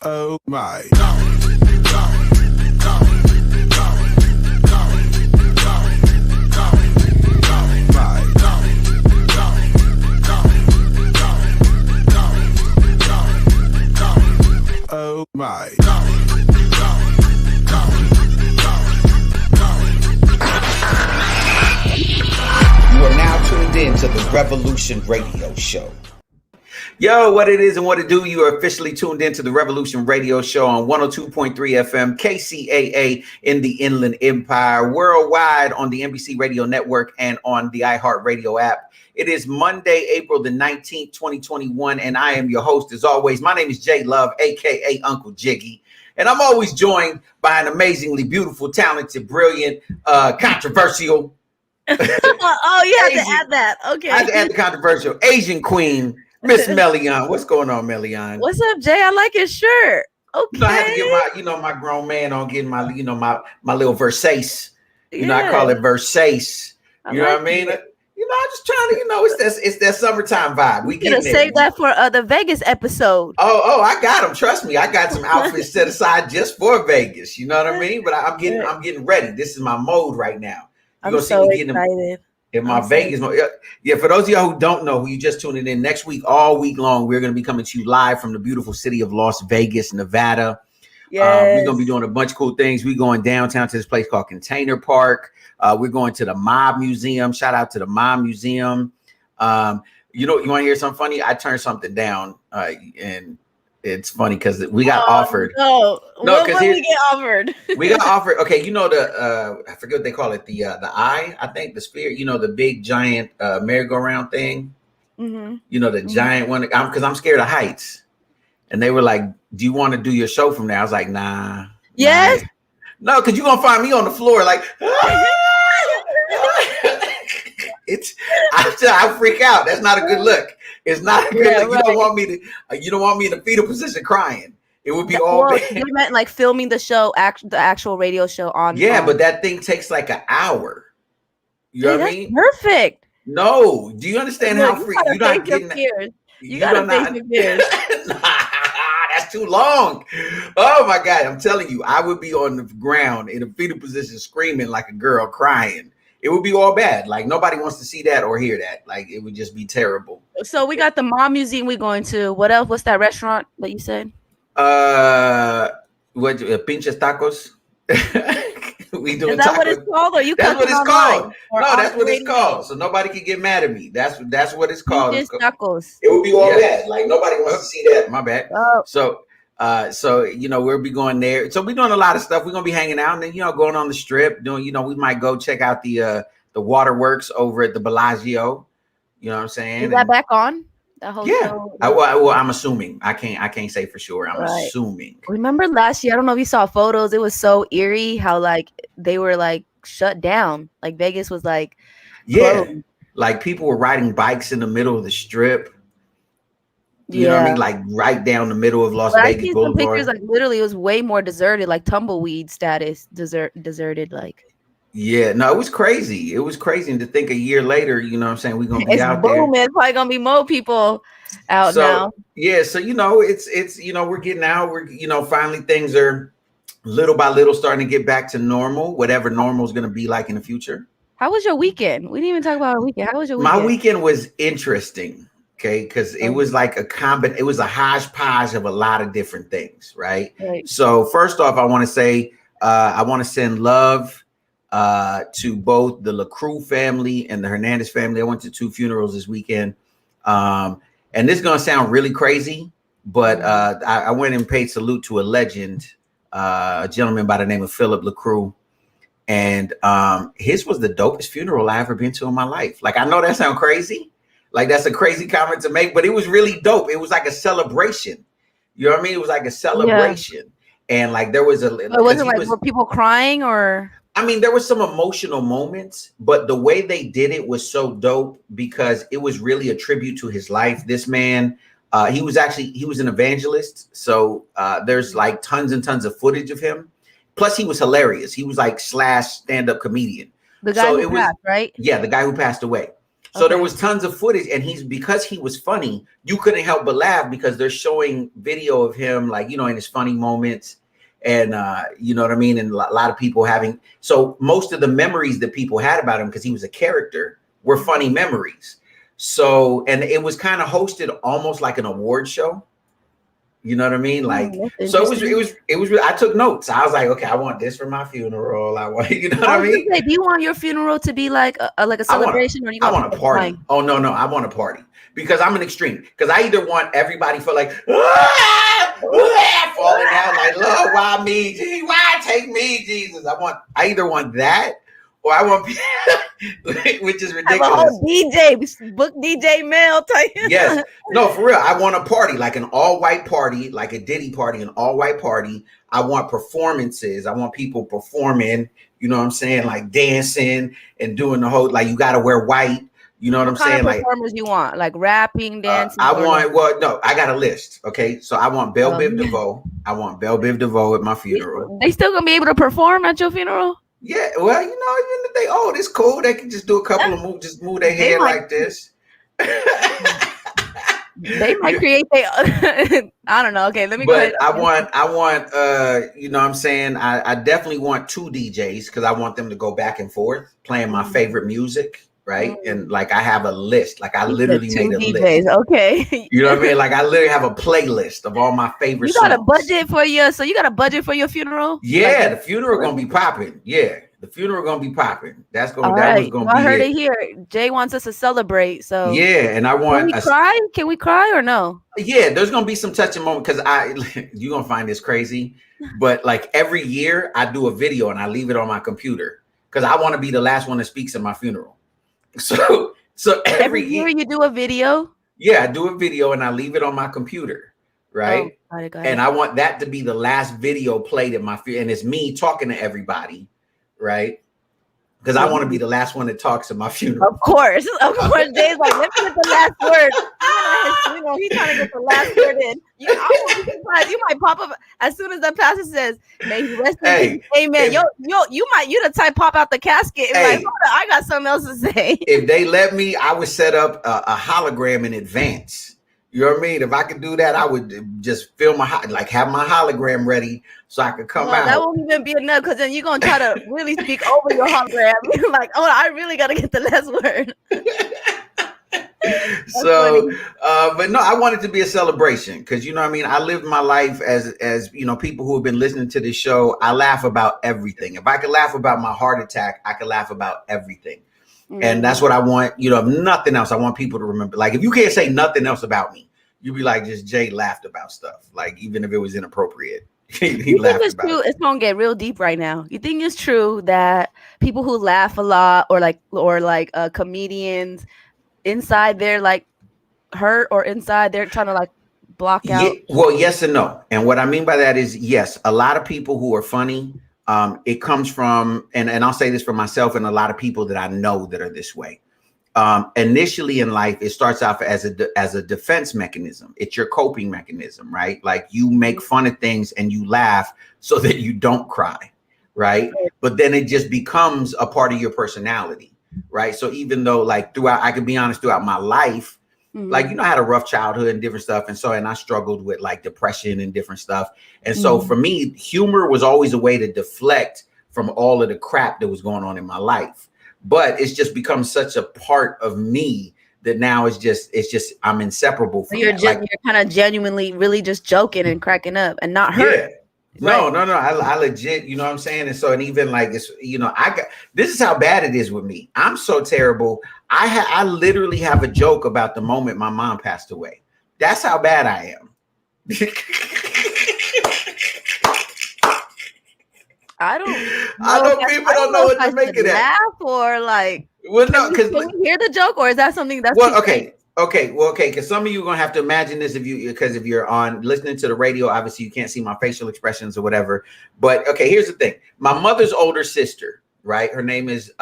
Oh my. Oh my. You are now tuned in to the Revolution Radio Show. Yo, what it is and what it do, you are officially tuned into the Revolution Radio Show on 102.3 FM, KCAA in the Inland Empire, worldwide on the NBC Radio Network and on the iHeartRadio app. It is Monday, April the 19th, 2021, and I am your host as always. My name is Jay Love, aka Uncle Jiggy, and I'm always joined by an amazingly beautiful, talented, brilliant, controversial. Oh, you have to add that. Okay. I had to add the controversial Asian queen, Miss Melione. What's going on, Melione? What's up, Jay? I like your shirt. Okay. I had to get my grown man on getting my, my little Versace. I call it Versace. You know what I mean? I'm just trying to, it's that summertime vibe. We gonna save that for the Vegas episode. Oh, I got them. Trust me, I got some outfits set aside just for Vegas. You know what I mean? But I'm getting ready. This is my mode right now. I'm so excited. In my Vegas. Yeah, for those of y'all who don't know, who you just tuning in, next week, all week long, we're going to be coming to you live from the beautiful city of Las Vegas, Nevada. Yes. We're going to be doing a bunch of cool things. We're going downtown to this place called Container Park. We're going to the Mob Museum. Shout out to the Mob Museum. You want to hear something funny? I turned something down, and it's funny because we got offered. No, what did we get offered? We got offered. Okay, I forget what they call it. The eye, I think, the sphere. The big giant merry-go-round thing. Mm-hmm. The giant one. Because I'm scared of heights. And they were like, "Do you want to do your show from there?" I was like, "Nah." Yes. No, because you're gonna find me on the floor like. I freak out. That's not a good look. It's not a good look. Right. You don't want me in a fetal position crying. It would be all bad. You meant like filming the show, the actual radio show on. Yeah, but that thing takes like an hour. You know what I mean? Perfect. No, do you understand how free you're not getting? You gotta face your fears. That's too long. Oh my God, I'm telling you, I would be on the ground in a fetal position screaming like a girl crying. It would be all bad. Like nobody wants to see that or hear that. Like it would just be terrible. So we got the Mob Museum we're going to. What else? What's that restaurant that you said? What Pinches Tacos? We doing Is that tacos. What it's called? Or you that's what it's called. No, that's what it's called. So nobody can get mad at me. That's what it's called. Pinches Tacos. It would be all bad. Like nobody wants to see that. My bad. Oh. So we'll be going there. So we're doing a lot of stuff. We're gonna be hanging out and then going on the strip. Doing we might go check out the waterworks over at the Bellagio. You know what I'm saying? Is that back on? The whole show? Well, I'm assuming. I can't say for sure. I'm assuming. Remember last year? I don't know if you saw photos. It was so eerie how like they were like shut down. Like Vegas was like closed. Like people were riding bikes in the middle of the strip. You know what I mean? Like right down the middle of Las Vegas I see Boulevard. Some pictures, like literally, it was way more deserted, like tumbleweed status, deserted. Like, yeah, no, it was crazy. It was crazy, and to think a year later, you know what I'm saying, we're gonna be out there. It's probably gonna be more people out now. Yeah, so it's we're getting out. We're finally things are little by little starting to get back to normal, whatever normal is gonna be like in the future. How was your weekend? We didn't even talk about our weekend. How was your weekend? My weekend was interesting. Okay, because it was like it was a hodgepodge of a lot of different things, right? So first off, I want to say I want to send love to both the LaCrue family and the Hernandez family. I went to 2 funerals this weekend, and this is gonna sound really crazy, but I went and paid salute to a legend, a gentleman by the name of Philip LaCrue, and his was the dopest funeral I ever been to in my life. Like I know that sounds crazy. Like that's a crazy comment to make, but it was really dope. It was like a celebration. You know what I mean? It was like a celebration. Yeah. And like there was it wasn't like were people crying or I mean, there was some emotional moments, but the way they did it was so dope because it was really a tribute to his life. This man, he was an evangelist. So there's like tons and tons of footage of him. Plus he was hilarious. He was like / stand-up comedian. The guy who passed, right? Yeah, the guy who passed away. So there was tons of footage, and because he was funny, you couldn't help but laugh because they're showing video of him, like, you know, in his funny moments, and you know what I mean, and a lot of people having. So most of the memories that people had about him, because he was a character, were funny memories. So, and it was kind of hosted almost like an award show. You know what I mean? Like, so it was. I took notes. I was like, okay, I want this for my funeral. I want, you know what I mean? Say, do you want your funeral to be like a celebration, or you? I want a party. Crying? Oh no, I want a party because I'm an extreme. Because I either want everybody for like falling down, like, Lord, why me? Why take me, Jesus? I either want that. Or I want, which is ridiculous. Have a whole DJ, book DJ Mel type. Yes, no, for real. I want a party, like an all-white party, like a Diddy party, an all-white party. I want performances. I want people performing. You know what I'm saying? Like dancing and doing the whole. Like you got to wear white. You know what I'm saying? Like performers you want, like rapping, dancing. I want. Well, no, I got a list. Okay, so I want Belle Biv DeVoe. I want Belle Biv DeVoe at my funeral. They still gonna be able to perform at your funeral? Yeah, well, you know, even if they old, it's cool. They can just do a couple of moves, just move their head like this. They might create their. I don't know. Okay, let me. But I want. You know, what I'm saying, I definitely want 2 DJs because I want them to go back and forth playing my favorite music, right? And like I have a list. Like I literally made a DJs. List. Okay. You know what I mean? Like I literally have a playlist of all my favorite. You got songs. A budget for your. So you got a budget for your funeral? Yeah, like, the funeral gonna be popping. Yeah, the funeral gonna be popping. That's gonna. All that right. was gonna well, be. I heard it here. Jay wants us to celebrate. So yeah, and I want. Can we cry? Can we cry or no? Yeah, there's gonna be some touching moment because you're gonna find this crazy, but like every year I do a video and I leave it on my computer because I want to be the last one that speaks at my funeral. So every year you do a video. Yeah, I do a video and I leave it on my computer, right? Oh, got it. And I want that to be the last video played at my funeral, and it's me talking to everybody, right? Because I want to be the last one that talks at my funeral. Of course. Jay's like, let me get the last word. He's trying to get the last word in. You might pop up as soon as the pastor says, "May he rest in peace." Amen. You the type pop out the casket and like, hold on, I got something else to say. If they let me, I would set up a hologram in advance. You know what I mean? If I could do that, I would just film have my hologram ready so I could come out. That won't even be enough because then you're gonna try to really speak over your hologram. You're like, oh, I really gotta get the last word. So, but no, I want it to be a celebration because, you know what I mean? I lived my life as, you know, people who have been listening to this show, I laugh about everything. If I could laugh about my heart attack, I could laugh about everything. And that's what I want, you know, if nothing else, I want people to remember. Like, if you can't say nothing else about me, you'd be like, just Jay laughed about stuff. Like, even if it was inappropriate, he laughed about it. It's going to get real deep right now. You think it's true that people who laugh a lot or comedians inside they're like hurt or inside they're trying to like block out? Well, yes and no. And what I mean by that is, yes, a lot of people who are funny, it comes from, and I'll say this for myself and a lot of people that I know that are this way. Initially in life, it starts off as a defense mechanism. It's your coping mechanism, right? Like you make fun of things and you laugh so that you don't cry, right? But then it just becomes a part of your personality, right? So even though like I can be honest, throughout my life, like, you know, I had a rough childhood and different stuff. And I struggled with like depression and different stuff. And so for me, humor was always a way to deflect from all of the crap that was going on in my life. But it's just become such a part of me that now it's just I'm inseparable from you're kind of genuinely really just joking and cracking up and not hurt. Yeah. No, I legit, you know what I'm saying? And so, and even like it's, you know, this is how bad it is with me. I'm so terrible. I literally have a joke about the moment my mom passed away. That's how bad I am. I know people don't know what to make of that. Laugh or like, well, no, because can we hear the joke, or is that something that's okay. Because some of you are gonna have to imagine this if you're on listening to the radio, obviously you can't see my facial expressions or whatever. But okay, here's the thing: my mother's older sister, right? Her name is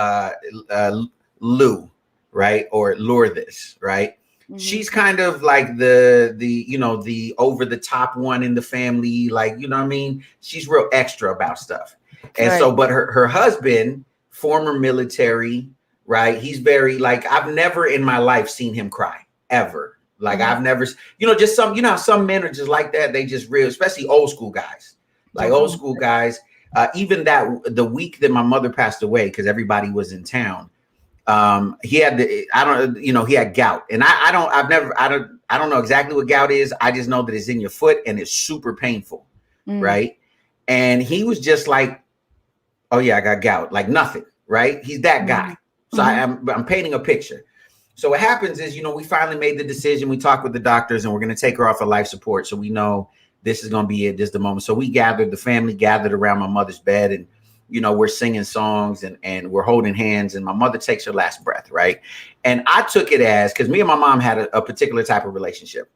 Lou, right, or Lourdes, right? She's kind of like the you know, the over the top one in the family, like, you know what I mean? She's real extra about stuff. And so, but her husband, former military, right? He's very like, I've never in my life seen him cry ever. Like I've never, just some, how some men are just like that. They just real, especially old school guys, like old school guys. Even the week that my mother passed away, because everybody was in town, he had he had gout, and I don't know exactly what gout is. I just know that it's in your foot and it's super painful, right? And he was just like, oh yeah, I got gout, like nothing, right? He's that guy. So I'm painting a picture. So what happens is, we finally made the decision. We talked with the doctors, and we're going to take her off of life support. So we know this is going to be it. This is the moment. So the family gathered around my mother's bed, and, we're singing songs and we're holding hands, and my mother takes her last breath. Right. And I took it as, because me and my mom had a particular type of relationship.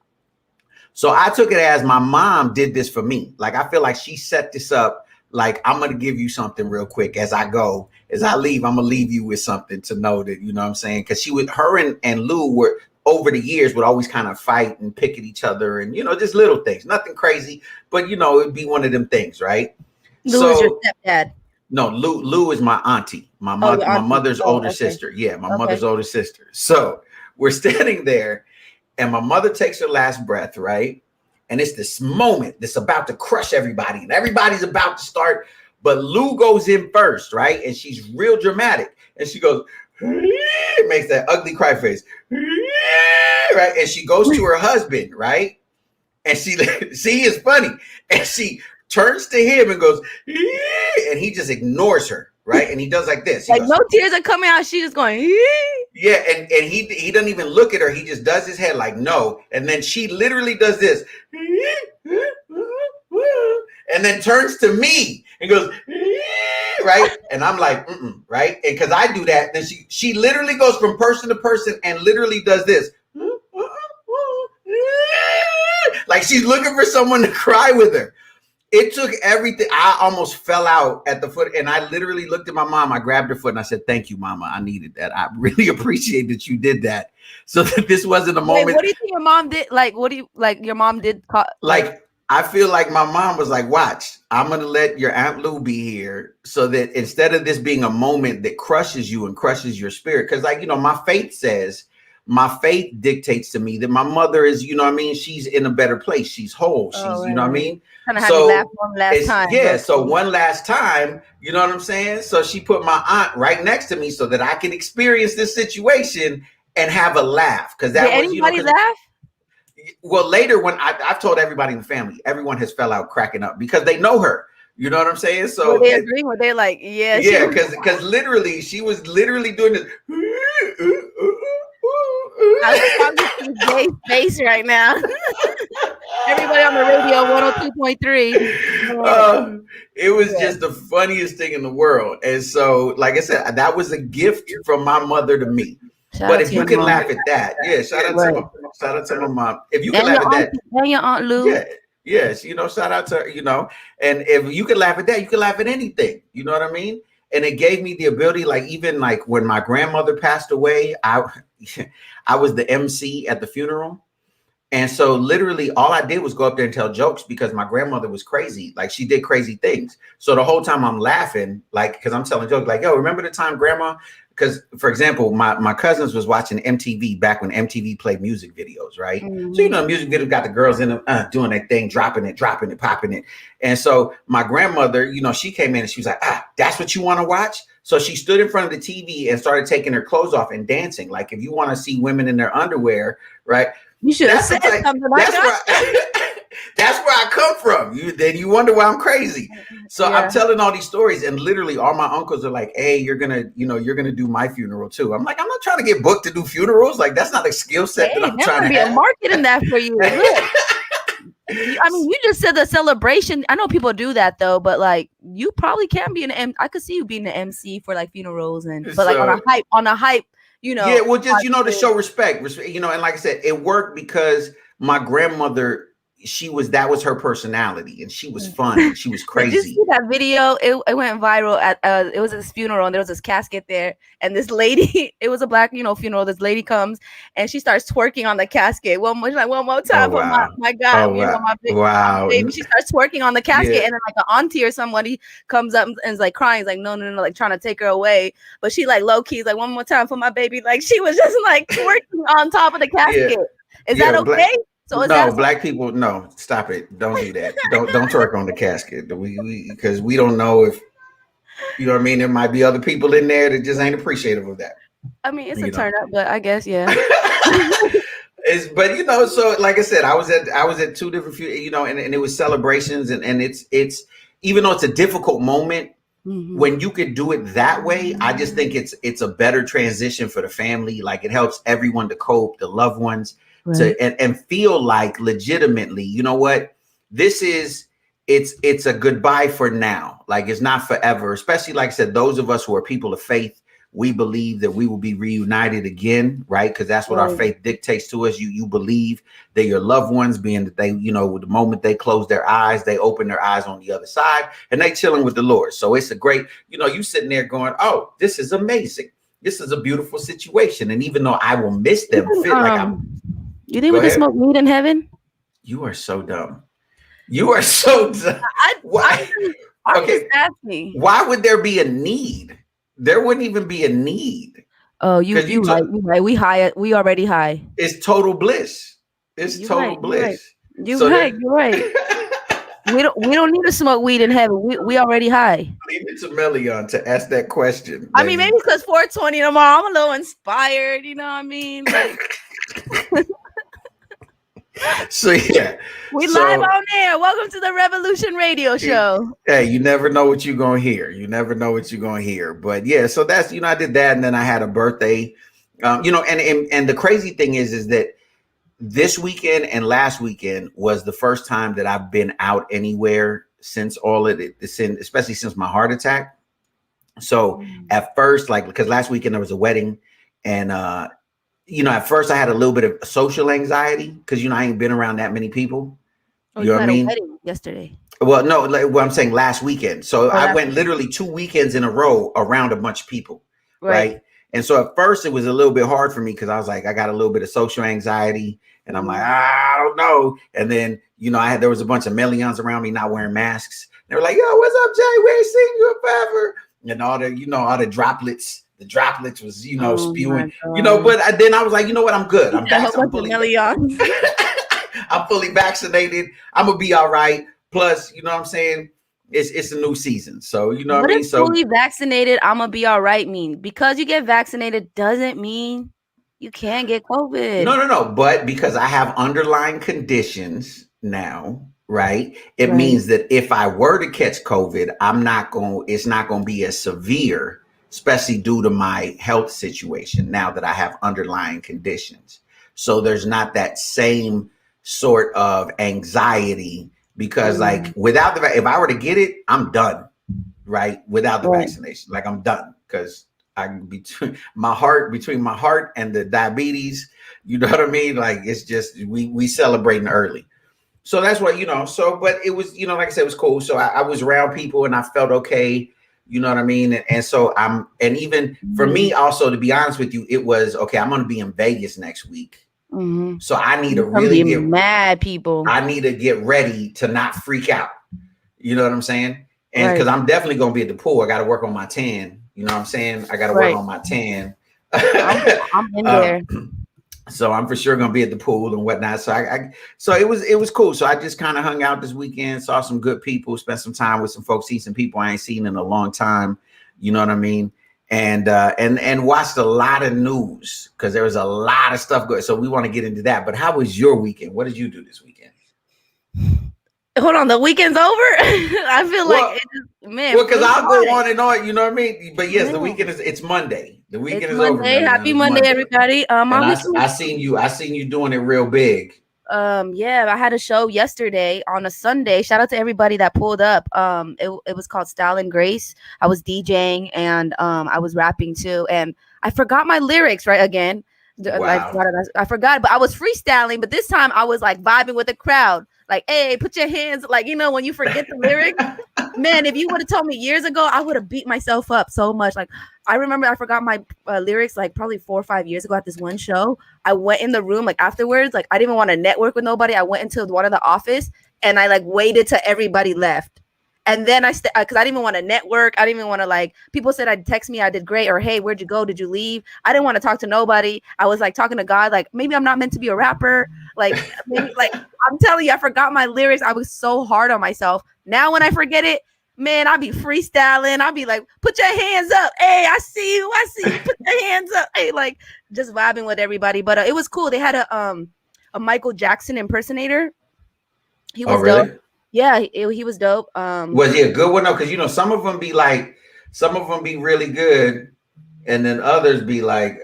So I took it as my mom did this for me. Like, I feel like she set this up. Like, I'm going to give you something real quick as I go. As I leave, I'm going to leave you with something to know that, you know what I'm saying? Because her and Lou were, over the years, would always kind of fight and pick at each other and, just little things, nothing crazy, but, it'd be one of them things, right? Lou is your stepdad. No, Lou is my auntie, my mother's older sister. Yeah, my mother's older sister. So we're standing there and my mother takes her last breath, right? And it's this moment that's about to crush everybody, and everybody's about to start. But Lou goes in first, right? And she's real dramatic. And she goes, makes that ugly cry face, right? And she goes to her husband, right? And she, see, it's funny. And she turns to him and goes, and he just ignores her, right? And he does like this. Like, goes, no tears are coming out. She's just going, yeah. And he doesn't even look at her. He just does his head like, no. And then she literally does this. And then turns to me and goes, right? And I'm like, right? And because I do that, then she literally goes from person to person and literally does this. Like she's looking for someone to cry with her. It took everything. I almost fell out at the foot, and I literally looked at my mom. I grabbed her foot and I said, "Thank you, Mama. I needed that. I really appreciate that you did that." So that this wasn't a moment. What do you think your mom did? Like, what do you like? Your mom did I feel like my mom was like, "Watch, I'm gonna let your Aunt Lou be here, so that instead of this being a moment that crushes you and crushes your spirit, because my faith dictates to me that my mother is, she's in a better place. She's whole. She's, Kind of had you laugh one last time. Yeah. So one last time, you know what I'm saying? So she put my aunt right next to me so that I can experience this situation and have a laugh. Because that was, anybody laugh? Well, later when I've told everybody in the family, everyone has fell out cracking up because they know her. You know what I'm saying? So were they agreeing? Were they like, yeah, because literally she was literally doing this. I was talking to Jay's face right now. Everybody on the radio, 102.3. It was just the funniest thing in the world. And so, like I said, that was a gift from my mother to me. But if you can laugh at that, shout out to my mom. If you can laugh at that, and your Aunt Lou. Yes, shout out to her, and if you can laugh at that, you can laugh at anything. You know what I mean? And it gave me the ability, even when my grandmother passed away, I was the MC at the funeral. And so literally all I did was go up there and tell jokes because my grandmother was crazy. Like she did crazy things. So the whole time I'm laughing, because I'm telling jokes like, yo, remember the time grandma? Because, for example, my cousins was watching MTV back when MTV played music videos, right? Mm-hmm. So, music video got the girls in them doing that thing, dropping it, popping it. And so my grandmother, she came in and she was like, that's what you want to watch? So she stood in front of the TV and started taking her clothes off and dancing. Like, if you want to see women in their underwear, right? You should have said something like that. That's where I come from. Then you wonder why I'm crazy. So I'm telling all these stories, and literally all my uncles are like, "Hey, you're gonna do my funeral too." I'm like, I'm not trying to get booked to do funerals. Like that's not a skill set that I'm trying to be have. a market in that for you. Look. I mean, you just said the celebration. I know people do that though, but like you probably can be I could see you being an MC for like funerals but on a hype. Yeah, well, just to show respect, and like I said, it worked because my grandmother that was her personality, and she was fun, and she was crazy. Did you see that video? It went viral at it was this funeral, and there was this casket there, and this lady, it was a black funeral. This lady comes and she starts twerking on the casket. One more time for my God, my baby. She starts twerking on the casket, and then like an auntie or somebody comes up and is like crying, like no, like trying to take her away, but she like low key like one more time for my baby. Like she was just like twerking on top of the casket. Is that okay? So no, black people, no, stop it. Don't do that. don't twerk on the casket. Because we don't know if, you know what I mean? There might be other people in there that just ain't appreciative of that. I mean, it's a turn up, but I guess, yeah. But so like I said, I was at two different, and it was celebrations, and it's even though it's a difficult moment, when you could do it that way, I just think it's a better transition for the family. Like it helps everyone to cope, the loved ones. Right. And feel like legitimately, you know what, it's a goodbye for now. Like it's not forever, especially like I said, those of us who are people of faith, we believe that we will be reunited again, right? Because that's what our faith dictates to us. You believe that your loved ones, being that they, the moment they close their eyes, they open their eyes on the other side and they chilling with the Lord. So it's a great, you sitting there going, oh, this is amazing. This is a beautiful situation. And even though I will miss them, you think we can smoke weed in heaven? You are so dumb. You are so dumb. I'm just asking. Why would there be a need? There wouldn't even be a need. Oh, you right. We high. We already high. It's total bliss. It's total bliss. You're right. We don't need to smoke weed in heaven. We already high. Leave it to Melione to ask that question. I mean, maybe because 420 tomorrow, I'm a little inspired. You know what I mean? Like. So yeah, we live on air. Welcome to the Revolution Radio Show. Hey, you never know what you're gonna hear. But yeah, so that's I did that, and then I had a birthday. And the crazy thing is that this weekend and last weekend was the first time that I've been out anywhere since all of it, especially since my heart attack. So at first, like because last weekend there was a wedding, and at first I had a little bit of social anxiety because, I ain't been around that many people. You know what I mean? A wedding yesterday. Well, no, like what I'm saying last weekend. So I went literally 2 weekends in a row around a bunch of people. Right. And so at first it was a little bit hard for me because I was like, I got a little bit of social anxiety and I'm like, I don't know. And then, there was a bunch of Meliones around me not wearing masks. They were like, yo, what's up, Jay? We ain't seen you in forever. And all the droplets. The droplets was, spewing, but then I was like, you know what? I'm good. I'm fully vaccinated. I'm gonna be all right. Plus, you know what I'm saying? It's a new season. So, you know what I mean? So fully vaccinated, I'm gonna be all right because you get vaccinated doesn't mean you can't get COVID. No. But because I have underlying conditions now, right? It means that if I were to catch COVID, it's not gonna be as severe, especially due to my health situation now that I have underlying conditions. So there's not that same sort of anxiety because like without if I were to get it, I'm done, right? Without the vaccination, like I'm done because between my heart and the diabetes, you know what I mean? Like it's just, we celebrating early. So that's what, but it was, like I said, it was cool. So I was around people and I felt okay. You know what I mean? And so and even for me also, to be honest with you, it was, okay, I'm going to be in Vegas next week. So I need to really get mad people. I need to get ready to not freak out. You know what I'm saying? And because I'm definitely going to be at the pool. I got to work on my tan. You know what I'm saying? I got to work on my tan. I'm in there. So I'm for sure gonna be at the pool and whatnot. So so it was cool. So I just kind of hung out this weekend, saw some good people, spent some time with some folks, see some people I ain't seen in a long time. You know what I mean? And watched a lot of news because there was a lot of stuff going. So we want to get into that. But how was your weekend? What did you do this weekend? Hold on, the weekend's over. I feel like because I'll go on and on. You know what I mean? But yes, the weekend it's Monday. The weekend is over. Happy Monday, everybody. I seen you doing it real big. Yeah, I had a show yesterday on a Sunday. Shout out to everybody that pulled up. It was called Style and Grace. I was DJing and I was rapping too. And I forgot my lyrics again. Wow. I forgot, but I was freestyling. But this time I was like vibing with the crowd. like, hey, put your hands, like, when you forget the lyrics. Man, if you would have told me years ago, I would have beat myself up so much. Like, I remember I forgot my lyrics like probably 4 or 5 years ago at this one show. I went in the room like afterwards, like I didn't even want to network with nobody. I went into one of the office and I like waited till everybody left. And then because I didn't even want to network. I didn't even want to like, people said I'd text me, I did great, or hey, where'd you go? Did you leave? I didn't want to talk to nobody. I was like talking to God, like maybe I'm not meant to be a rapper. Like maybe like I'm telling you, I forgot my lyrics. I was so hard on myself. Now when I forget it, man, I'll be freestyling. I'll be like, put your hands up. Hey, I see you. Put your hands up. Hey, like just vibing with everybody. But it was cool. They had a Michael Jackson impersonator. He was really? dope. Yeah, he was dope. Was he a good one though? Because some of them be really good, and then others be like,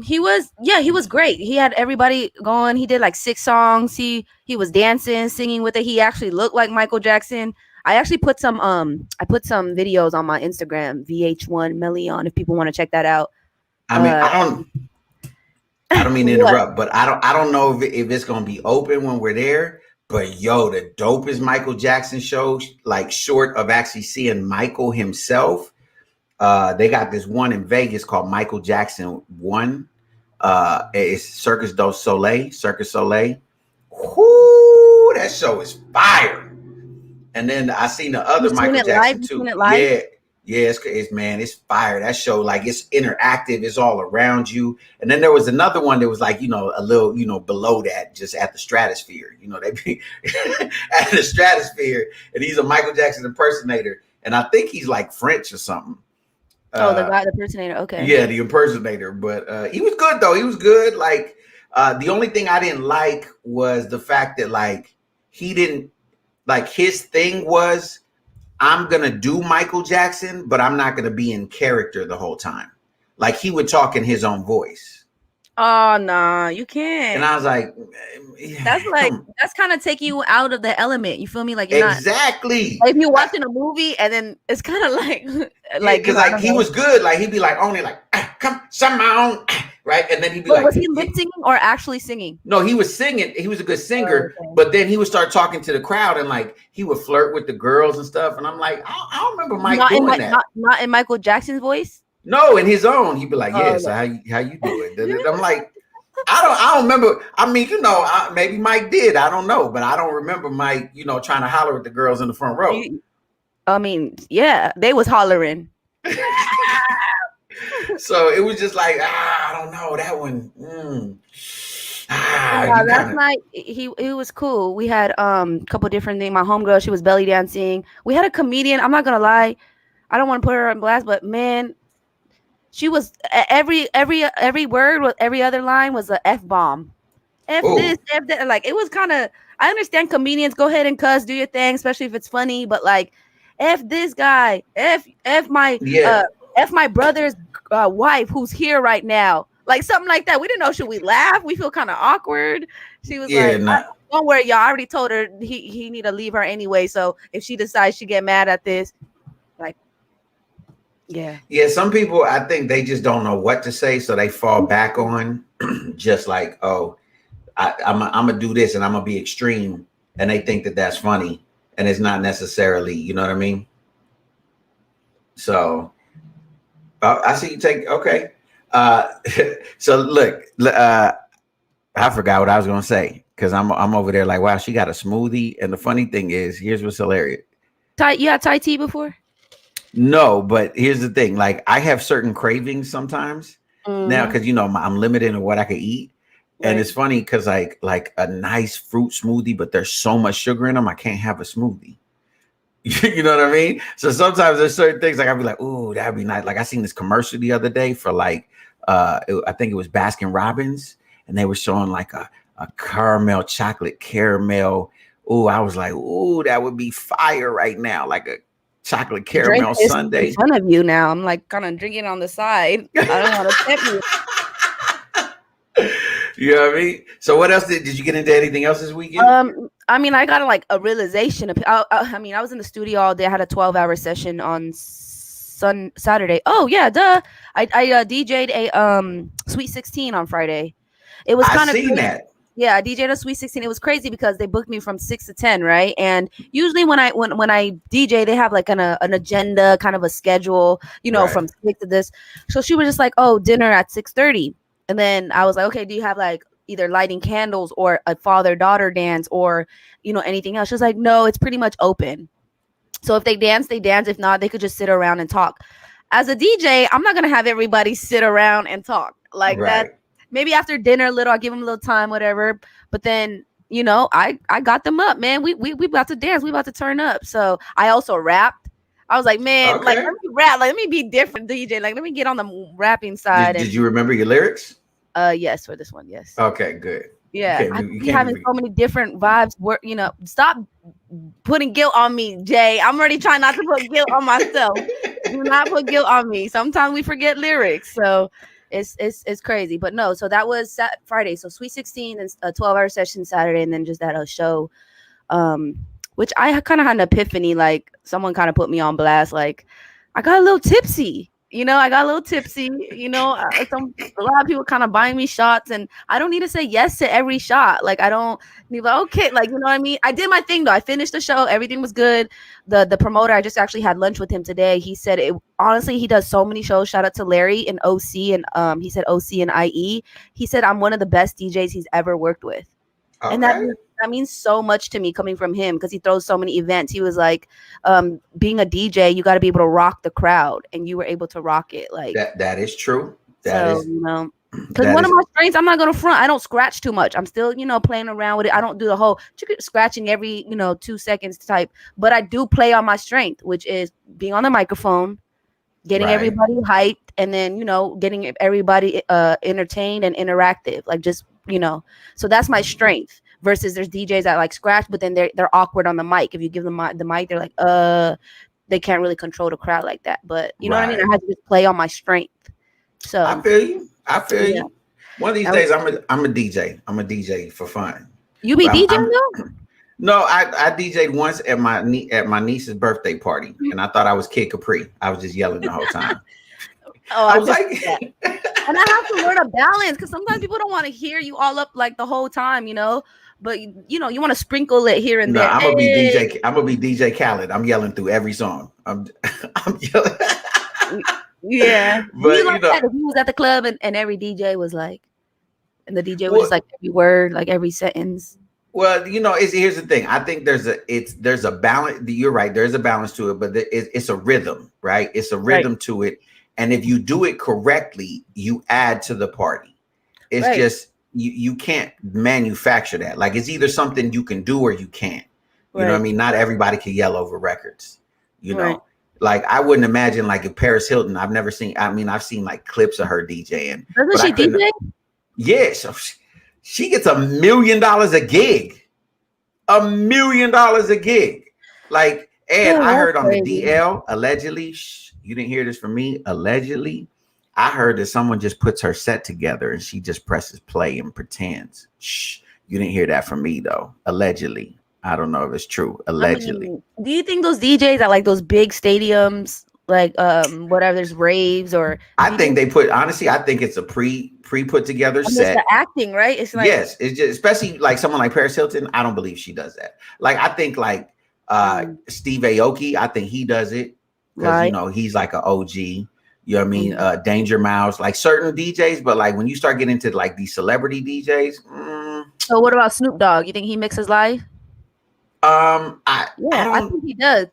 he was great. He had everybody going. He did like 6 songs. He was dancing, singing with it. He actually looked like Michael Jackson. I actually put some videos on my Instagram, VH1 Melione, if people want to check that out. I mean, I don't mean to interrupt, but I don't know if it's gonna be open when we're there. But yo, the dopest Michael Jackson show, like short of actually seeing Michael himself, they got this one in Vegas called Michael Jackson 1. It's Cirque du Soleil. Whoo, that show is fire. And then I seen the other Michael Jackson too. Yeah, it's fire. That show, like, it's interactive. It's all around you. And then there was another one that was like, a little, below that, just at the stratosphere. They be at the stratosphere, and he's a Michael Jackson impersonator. And I think he's like French or something. The guy, the impersonator. Okay. Yeah, the impersonator. But he was good though. He was good. Like, the only thing I didn't like was the fact that like he didn't like his thing was, I'm going to do Michael Jackson, but I'm not going to be in character the whole time. Like he would talk in his own voice. Oh, nah, you can't. And I was like, that's kind of taking you out of the element. You feel me? Like, you're exactly. Not, like if you're watching a movie and then it's kind of like, because like he was good. Like he'd be like, only like, come, somehow. Right. And then he'd be was he lip singing or actually singing? No, he was singing. He was a good singer, but then he would start talking to the crowd and like he would flirt with the girls and stuff. And I'm like, I don't remember Mike doing that. Not in Michael Jackson's voice. No, in his own. He'd be like, yeah, so how you doing? I'm like, I don't remember. I mean, maybe Mike did. I don't know, but I don't remember Mike, trying to holler at the girls in the front row. I mean, yeah, they was hollering. So it was just like, I don't know that one. Last night it was cool. We had a couple different things. My homegirl, she was belly dancing. We had a comedian. I'm not gonna lie, I don't want to put her on blast, but man, she was every word with every other line was a F bomb. F this, F that. Like it was kind of. I understand comedians go ahead and cuss, do your thing, especially if it's funny. But like, F this guy, F my brother's wife who's here right now. Like something like that. We didn't know, should we laugh? We feel kind of awkward. She was don't worry, y'all. I already told her he need to leave her anyway. So if she decides she get mad at this, like, yeah. Some people, I think they just don't know what to say. So they fall back on just like, oh, I'm gonna do this and I'm gonna be extreme. And they think that that's funny. And it's not necessarily, you know what I mean? So I see you take, okay. So look, I forgot what I was gonna say because I'm over there like, wow, she got a smoothie. And the funny thing is, here's what's hilarious. You had Thai tea before? No, but here's the thing. Like I have certain cravings sometimes now because I'm limited in what I can eat. Right. And it's funny because like a nice fruit smoothie, but there's so much sugar in them, I can't have a smoothie. You know what I mean? So sometimes there's certain things like I'd be like, "Ooh, that'd be nice." Like I seen this commercial the other day for like, I think it was Baskin Robbins, and they were showing like a caramel chocolate caramel. Ooh, I was like, "Ooh, that would be fire right now!" Like a chocolate caramel sundae. In front of you now, I'm like kind of drinking on the side. I don't want to tip you. You know what I mean? So what else did you get into anything else this weekend? I mean, I got like a realization. I mean, I was in the studio all day. I had a 12-hour session on Saturday. Oh yeah, duh. I DJ'd a Sweet 16 on Friday. It was kind of seen that. Yeah, I DJed a Sweet 16. It was crazy because they booked me from 6 to 10, right? And usually when I DJ, they have like an agenda, kind of a schedule, from 6 to this. So she was just like, "Oh, dinner at 6:30." And then I was like, "Okay, do you have like either lighting candles or a father-daughter dance or, anything else?" She was like, "No, it's pretty much open. So if they dance, they dance. If not, they could just sit around and talk." As a DJ, I'm not going to have everybody sit around and talk like that. Maybe after dinner a little, I'll give them a little time, whatever. But then, I got them up, man. We about to dance. We about to turn up. So I also rapped. I was like, man, like, let me rap. Like, let me be different, DJ. Like, let me get on the rapping side. Did you remember your lyrics? Yes, for this one, yes. Okay, good. Yeah, I be having so many different vibes. Stop putting guilt on me, Jay. I'm already trying not to put guilt on myself. Do not put guilt on me. Sometimes we forget lyrics, so it's crazy. But no, so that was Friday. So Sweet 16 and a 12-hour session Saturday, and then just that show, which I kind of had an epiphany. Like someone kind of put me on blast. Like I got a little tipsy. A lot of people kind of buying me shots, and I don't need to say yes to every shot. Like I don't need okay, like what I mean. I did my thing though. I finished the show. Everything was good. The promoter, I just actually had lunch with him today. He said honestly, he does so many shows. Shout out to Larry and OC, and he said OC and IE. He said I'm one of the best DJs he's ever worked with. Okay. And that means so much to me coming from him because he throws so many events. He was like, being a DJ, you got to be able to rock the crowd, and you were able to rock it. Like that is true. Because one of my strengths, I'm not gonna front. I don't scratch too much. I'm still, playing around with it. I don't do the whole scratching every 2 seconds type, but I do play on my strength, which is being on the microphone, getting everybody hyped, and then getting everybody entertained and interactive. Like just so that's my strength. Versus there's DJs that like scratch, but then they're awkward on the mic. If you give them the mic, they're like they can't really control the crowd like that. But you know what I mean? I had to just play on my strength. So I feel you. One of these days I'm a DJ. I'm a DJ for fun. You be DJing though? No, I DJ'd once at my niece's birthday party, and I thought I was Kid Capri. I was just yelling the whole time. I was like, and I have to learn a balance because sometimes people don't want to hear you all up like the whole time, But you want to sprinkle it here and there. I'm gonna be DJ. I'm gonna be DJ Khaled. I'm yelling through every song. I'm yelling. Yeah, but that if he was at the club and every DJ was like, and the DJ was just like every word, like every sentence. Well, here's the thing. I think there's a balance. You're right. There's a balance to it, but it's a rhythm, right? It's a rhythm to it, and if you do it correctly, you add to the party. It's just. You can't manufacture that. Like it's either something you can do or you can't. You know what I mean? Not everybody can yell over records. Like I wouldn't imagine like if Paris Hilton. I've seen like clips of her DJing. Doesn't she DJ? Yes, she gets $1 million a gig. $1 million a gig. Like, and I heard on the DL allegedly. You didn't hear this from me. Allegedly. I heard that someone just puts her set together and she just presses play and pretends. Shh, you didn't hear that from me though. Allegedly. I don't know if it's true. Allegedly. Do you think those DJs at like those big stadiums, like whatever, there's raves or? I think it's a pre put together set. It's the acting, right? It's like yes, it's just especially like someone like Paris Hilton. I don't believe she does that. Like I think like Steve Aoki. I think he does it because he's like an OG. You know what I mean? Danger Mouse, like certain DJs, but like when you start getting into like these celebrity DJs. So what about Snoop Dogg? You think he mixes live? I think he does.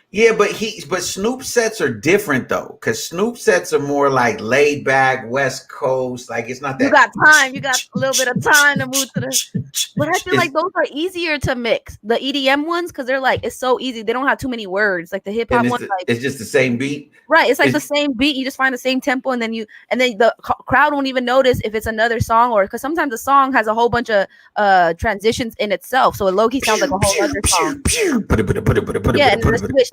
Yeah, but Snoop sets are different though, because Snoop sets are more like laid back West Coast. Like it's not that you got time. You got a little bit of time to move to the. But I feel like those are easier to mix. The EDM ones, because they're like it's so easy. They don't have too many words. Like the hip hop one, it's just the same beat. Right, it's like the same beat. You just find the same tempo, and then the crowd won't even notice if it's another song or because sometimes the song has a whole bunch of transitions in itself, so it low key sounds like a whole other song. Yeah, and the switch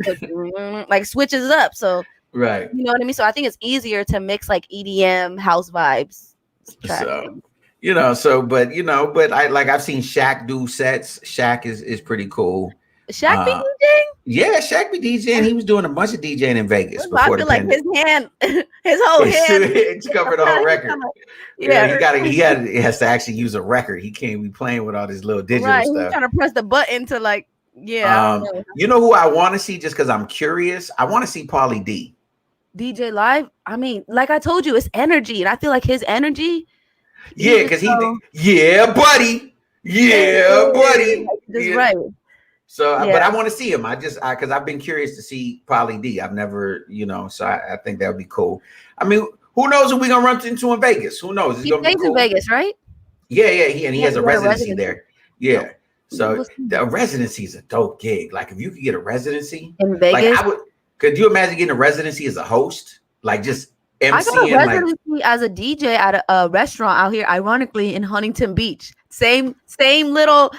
like switches up. So right, you know what I mean. So I think it's easier to mix like EDM house vibes. So but I've seen Shaq do sets. Shaq is pretty cool. Shaq be DJing? Yeah, Shaq be DJing. He was doing a bunch of DJing in Vegas I before the feel like pandemic. his hand, his whole hand, It's covered the whole record. yeah, He has to actually use a record. He can't be playing with all this little digital right. He's stuff. trying to press the button to like, yeah. I don't know. You know who I want to see just because I'm curious? I want to see Pauly D. DJ live. I mean, like I told you, it's energy, and I feel like his energy. Yeah, because yeah, buddy. Yeah, buddy. That's yeah. right. So, but I want to see him. Because I've been curious to see Pauly D. I've never, so I think that would be cool. I mean, who knows who we're gonna run into in Vegas? Who knows? He stays in Vegas, right? Yeah. He has a residency there. Yeah. So the residency is a dope gig. Like if you could get a residency in Vegas, like could you imagine getting a residency as a host? Like just MCing. I got a residency as a DJ at a restaurant out here, ironically in Huntington Beach. Same little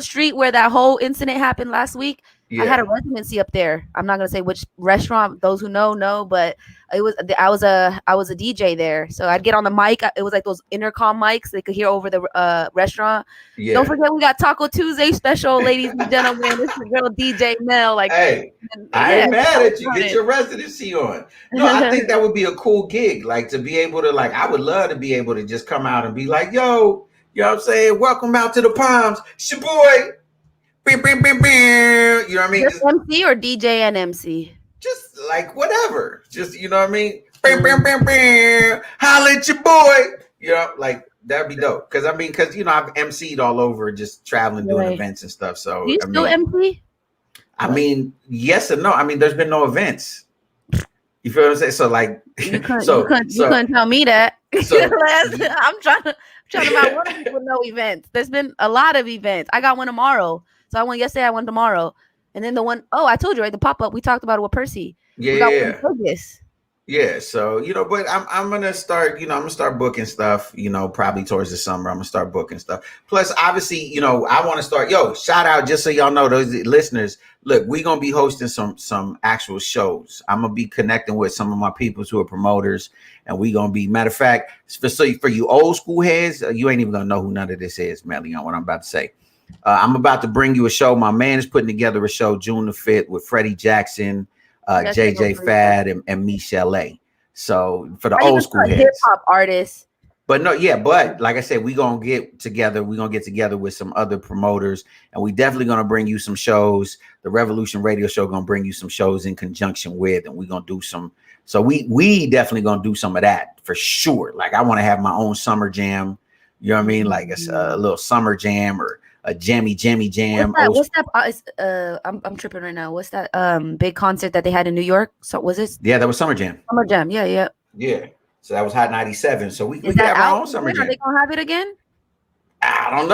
street where that whole incident happened last week. Yeah. I had a residency up there. I'm not gonna say which restaurant. Those who know, but I was a DJ there. So I'd get on the mic. It was like those intercom mics they could hear over the restaurant. Yeah. Don't forget we got Taco Tuesday special, ladies and gentlemen. This is girl DJ Mel. Like, hey, I ain't mad at you. Get your residency on. No, I think that would be a cool gig. Like to be able to I would love to be able to just come out and be like, yo, you know what I'm saying? Welcome out to the Palms. It's your boy. You know what I mean? Just MC or DJ and MC? Just like whatever. Just, you know what I mean? Holla at your boy. You know, like that'd be dope. Because I've MC'd all over just traveling, doing events and stuff. So do you still MC? I mean, yes and no. I mean, there's been no events. You feel what I'm saying? So like you couldn't tell me that. So, I'm trying to find one with no events. There's been a lot of events. I got one tomorrow. So I went yesterday, I went tomorrow. And then the one, I told you, right? The pop-up, we talked about it with Percy. Yeah. Yeah. So, but I'm gonna start, I'm gonna start booking stuff, probably towards the summer. I'm gonna start booking stuff. Plus, obviously, I want to start, shout out, just so y'all know, those listeners, look, we're gonna be hosting some actual shows. I'm gonna be connecting with some of my people who are promoters, and we're gonna be, matter of fact, for you old school heads, you ain't even gonna know who none of this is, Melione, what I'm about to say. I'm about to bring you a show. My man is putting together a show June the 5th with Freddie Jackson, JJ Fad, and Michelle A. So for the old school heads, hip hop artists. But like I said, we're gonna get together with some other promoters, and we definitely gonna bring you some shows. The Revolution Radio Show gonna bring you some shows in conjunction with, and we're gonna do some. So we definitely gonna do some of that for sure. Like I want to have my own summer jam. You know what I mean? Like a little summer jam or a jammy jam. What's that? I'm tripping right now. What's that big concert that they had in New York? So was it? Yeah, that was Summer Jam. Summer Jam. Yeah. So that was Hot 97. So we can have our own Summer Jam. Are they gonna have it again? I don't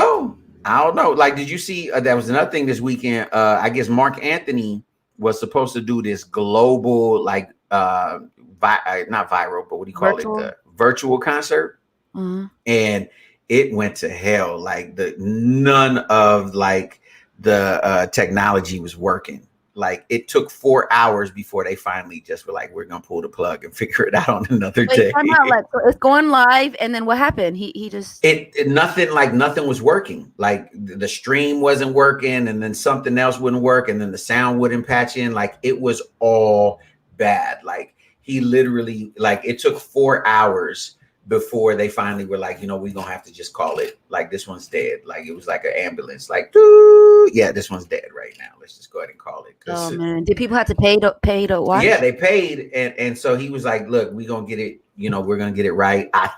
know. Like, did you see? That was another thing this weekend. I guess Mark Anthony was supposed to do this global, like, not viral, but what do you call it? Virtual concert, and it went to hell. Like none of like the technology was working. Like it took 4 hours before they finally just were like, we're gonna pull the plug and figure it out on another day. So it's going live, and then what happened? He just nothing was working. Like the stream wasn't working, and then something else wouldn't work, and then the sound wouldn't patch in. Like it was all bad. Like he literally, like it took 4 hours before they finally were like, we're gonna have to just call it, like this one's dead. Like it was like an ambulance, like this one's dead right now, let's just go ahead and call it. Oh man, did people have to pay to watch? Yeah, they paid, and so he was like, look, we're gonna get it, we're gonna get it right. I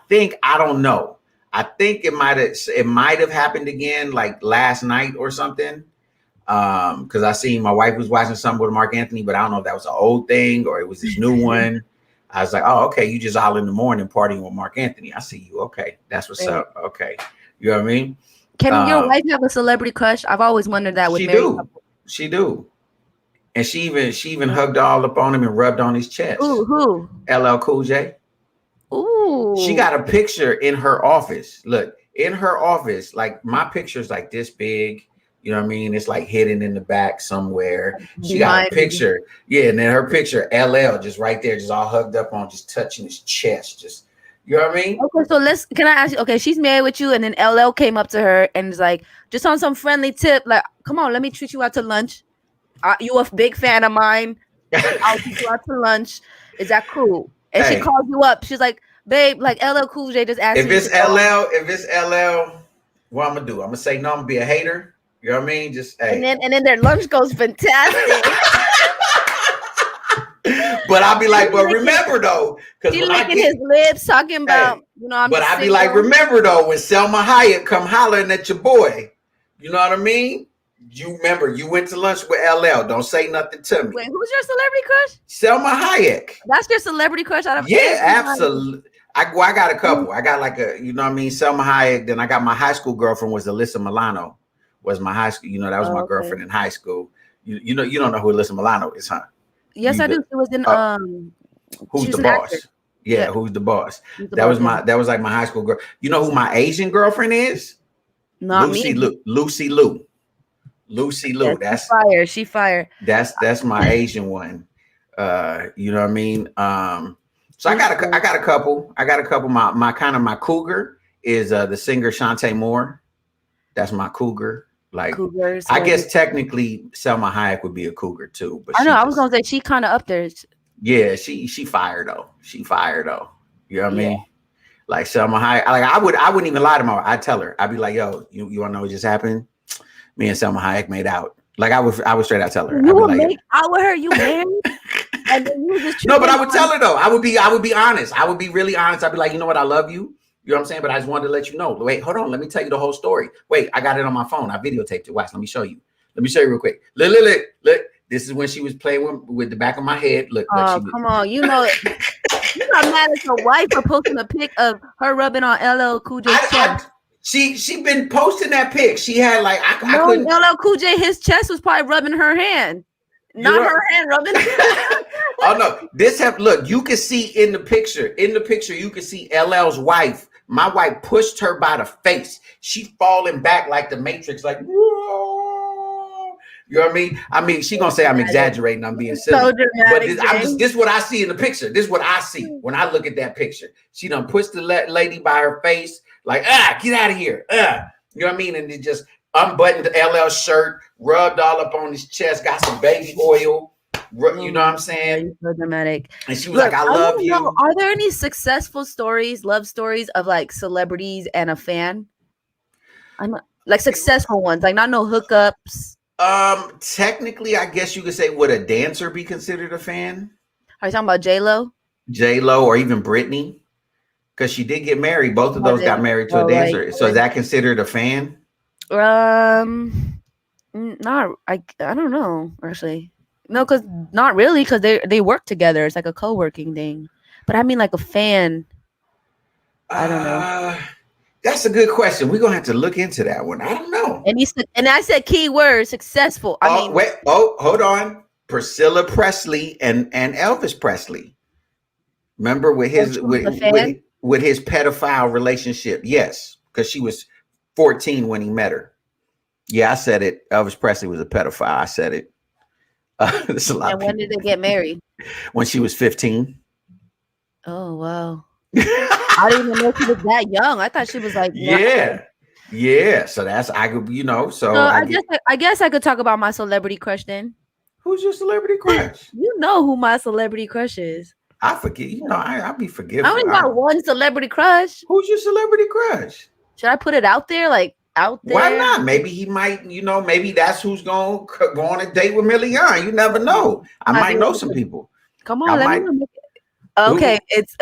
don't know, I think it might have happened again like last night or something, because I seen my wife was watching something with Mark Anthony, but I don't know if that was an old thing or it was this new one. I was like, oh, okay, you just all in the morning partying with Mark Anthony. I see you. Okay, that's what's up. Okay, you know what I mean? Can your wife have a celebrity crush? I've always wondered that with married couples. She do. And she even hugged all up on him and rubbed on his chest. Ooh, who? LL Cool J. Ooh. She got a picture in her office. Look, in her office, like my picture's like this big. You know what I mean? It's like hidden in the back somewhere. She got a picture. Yeah, and then her picture, LL, just right there, just all hugged up on, just touching his chest. Just, you know what I mean? Okay, so can I ask you, okay, she's married with you, and then LL came up to her and was like, just on some friendly tip, like, come on, let me treat you out to lunch. You a big fan of mine. I'll take you out to lunch. Is that cool? And she Hey, calls you up. She's like, babe, like LL Cool J just asked if me it's to go. LL, what I'm gonna do? I'm gonna say no. I'm gonna be a hater. You know what I mean? Just And hey. then their lunch goes fantastic. But I'll be like, but remember though, because He when I licking get his lips, talking about, hey, I'm but just I be like, single. remember though, when Selma Hayek come hollering at your boy, you know what I mean? You remember you went to lunch with LL. Don't say nothing to me. Wait, who's your celebrity crush? Selma Hayek. That's your celebrity crush out of Yeah, everybody. absolutely. I got a couple. I got like a, you know what I mean, Selma Hayek. Then I got my high school girlfriend was Alyssa Milano. Was my high school, you know, that was my girlfriend in high school. You know, you don't know who Alyssa Milano is, huh? Yes, I do. She was in Who's the boss? Yeah, who's the boss? That was like my high school girl. You know who my Asian girlfriend is? Not Lucy me. Lou. Lucy Lou. Lucy Lou. Yeah, that's fire. She fire. That's my Asian one. You know what I mean? So I got a couple. My kind of my cougar is the singer Shantae Moore. That's my cougar. Like Cougars, I guess technically Selma Hayek would be a cougar too. But I know I was gonna say she kind of up there. Yeah, she fire though. She fire though. You know what I mean? Like Selma Hayek. Like I wouldn't even lie to her. I'd tell her. I'd be like, yo, you wanna know what just happened? Me and Selma Hayek made out. Like I would straight out tell her. You would make out with her? You married? And then you just no, but I would tell her though. I would be honest. I would be really honest. I'd be like, you know what? I love you. You know what I'm saying? But I just wanted to let you know. Wait, hold on. Let me tell you the whole story. Wait, I got it on my phone. I videotaped it. Watch. Let me show you. Real quick. Look. This is when she was playing with the back of my head. Look. Come on. You know, you got mad at your wife for posting a pic of her rubbing on LL Cool J's chest. She been posting that pic. She had like I couldn't. LL Cool J, his chest was probably rubbing her hand. Not her hand rubbing. Oh no! Look. You can see in the picture. You can see LL's wife. My wife pushed her by the face. She falling back like the Matrix, like. Whoa. You know what I mean? I mean, she gonna say I'm exaggerating. I'm being silly. So dramatic, but this is what I see in the picture. This is what I see when I look at that picture. She done pushed the lady by her face, like get out of here. You know what I mean? And it just unbuttoned LL's shirt, rubbed all up on his chest, got some baby oil. You know what I'm saying? So dramatic. And she was like, I love you. Are there any successful stories, love stories of like celebrities and a fan? I'm like successful ones, like not no hookups. Technically, I guess you could say, would a dancer be considered a fan? Are you talking about J-Lo? J-Lo or even Britney? Because she did get married. Both of those got married to a dancer. So is that considered a fan? Not I don't know, actually. No, because not really, because they work together. It's like a co-working thing. But I mean like a fan. I don't know. That's a good question. We're gonna have to look into that one. I don't know. And I said key word successful. Hold on. Priscilla Presley and Elvis Presley. Remember with his with his pedophile relationship? Yes, because she was 14 when he met her. Yeah, I said it. Elvis Presley was a pedophile. I said it. There's a lot. And when did they get married? When she was 15. Oh wow. I didn't even know she was that young. I thought she was like yeah. So that's I guess I could talk about my celebrity crush then. Who's your celebrity crush? You know who my celebrity crush is. I forget. You know, I'll be forgiven. I only got one celebrity crush. Who's your celebrity crush? Should I put it out there? Like out there? Why not? Maybe he might. You know, maybe that's who's going to go on a date with Melione. You never know. I might know some people. Come on, let me know. Okay, it's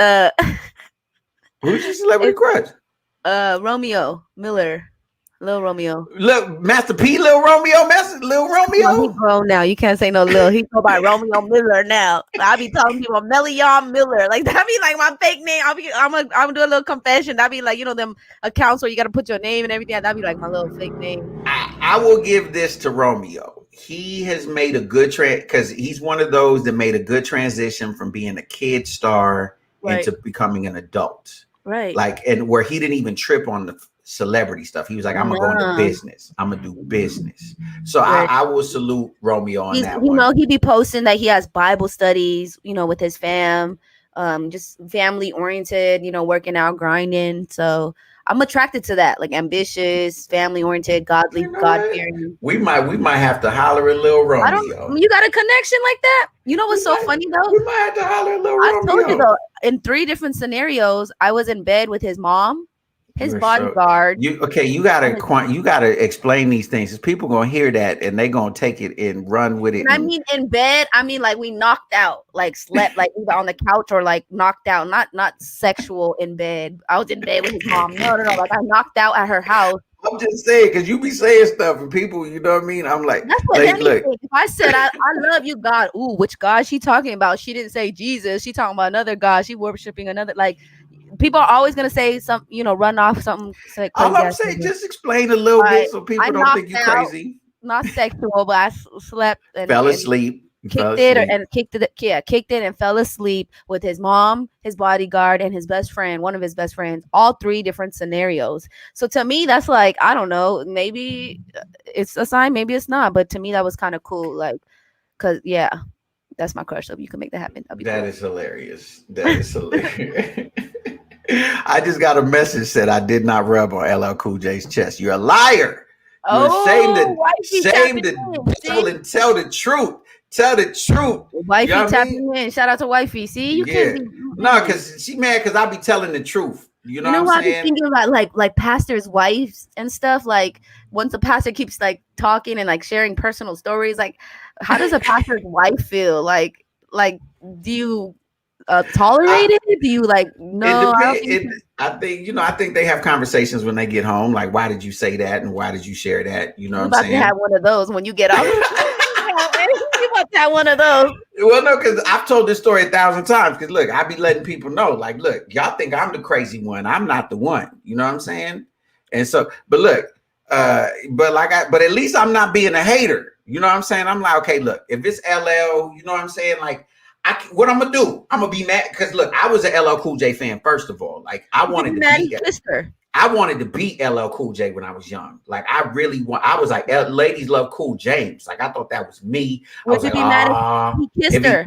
Who's your celebrity crush? Romeo Miller. Lil Romeo. Look, Master P, Lil Romeo, Lil Romeo. No, he grown now. You can't say no Lil. He go by Romeo Miller now. I be telling people Melione Miller. Like that be like my fake name. I'm gonna do a little confession. That be like, you know, them accounts where you gotta put your name and everything. That'd be like my little fake name. I will give this to Romeo. He has made a good because he's one of those that made a good transition from being a kid star into becoming an adult. Right. Like, and where he didn't even trip on the celebrity stuff. He was like, I'm gonna go into business. I'm gonna do business. So I will salute Romeo on that one. You know, he be posting that he has Bible studies, you know, with his fam, just family oriented, you know, working out, grinding. So I'm attracted to that, like ambitious, family oriented, godly, God fearing. We might have to holler at Lil Romeo. You got a connection like that? You know what's so funny though? We might have to holler at Lil I Romeo. told you though, in 3 different scenarios, I was in bed with his mom, his bodyguard. You gotta explain these things, because people gonna hear that and they gonna take it and run with it. I mean, in bed, I mean, like we knocked out, like slept, like either on the couch or like knocked out, not sexual in bed. I was in bed with his mom. No, like I knocked out at her house. I'm just saying, because you be saying stuff and people, you know what I mean? I'm like, that's what look. If I said I love you, God, ooh, which God she talking about? She didn't say Jesus. She talking about another God. She worshiping another, like. People are always gonna say some, run off something. All I'm saying, just explain a little bit so people don't think you're crazy. Not sexual, but I slept and fell asleep. Kicked it and fell asleep with his mom, his bodyguard, and his best friend, one of his best friends. All 3 different scenarios. So to me, that's like, I don't know. Maybe it's a sign, maybe it's not. But to me, that was kind of cool. Like, cause that's my crush. So if you can make that happen, that is hilarious. That is hilarious. I just got a message said I did not rub on LL Cool J's chest. You're a liar. You're ashamed to devil and tell the truth. Tell the truth. Wifey tapping in. Shout out to Wifey. See, you can't be. No, because she mad because I be telling the truth. You know what I'm saying? I be thinking about like pastors' wives and stuff. Like once a pastor keeps like talking and like sharing personal stories, like how does a pastor's wife feel? Like do you tolerate it? Do you like no? I think they have conversations when they get home. Like, why did you say that and why did you share that? You know what I'm saying? You have one of those when you get off. You about to have one of those. Well, no, because I've told this story 1,000 times. Because look, I be letting people know, like, look, y'all think I'm the crazy one. I'm not the one. You know what I'm saying? And so, but look, but at least I'm not being a hater. You know what I'm saying? I'm like, okay, look, if it's LL, you know what I'm saying? Like, what I'm gonna do? I'm gonna be mad because look, I was an LL Cool J fan first of all. Like, I wanted to beat LL Cool J when I was young. Like, I was like, ladies love Cool James. Like, I thought that was me. Would you be mad if he kissed her?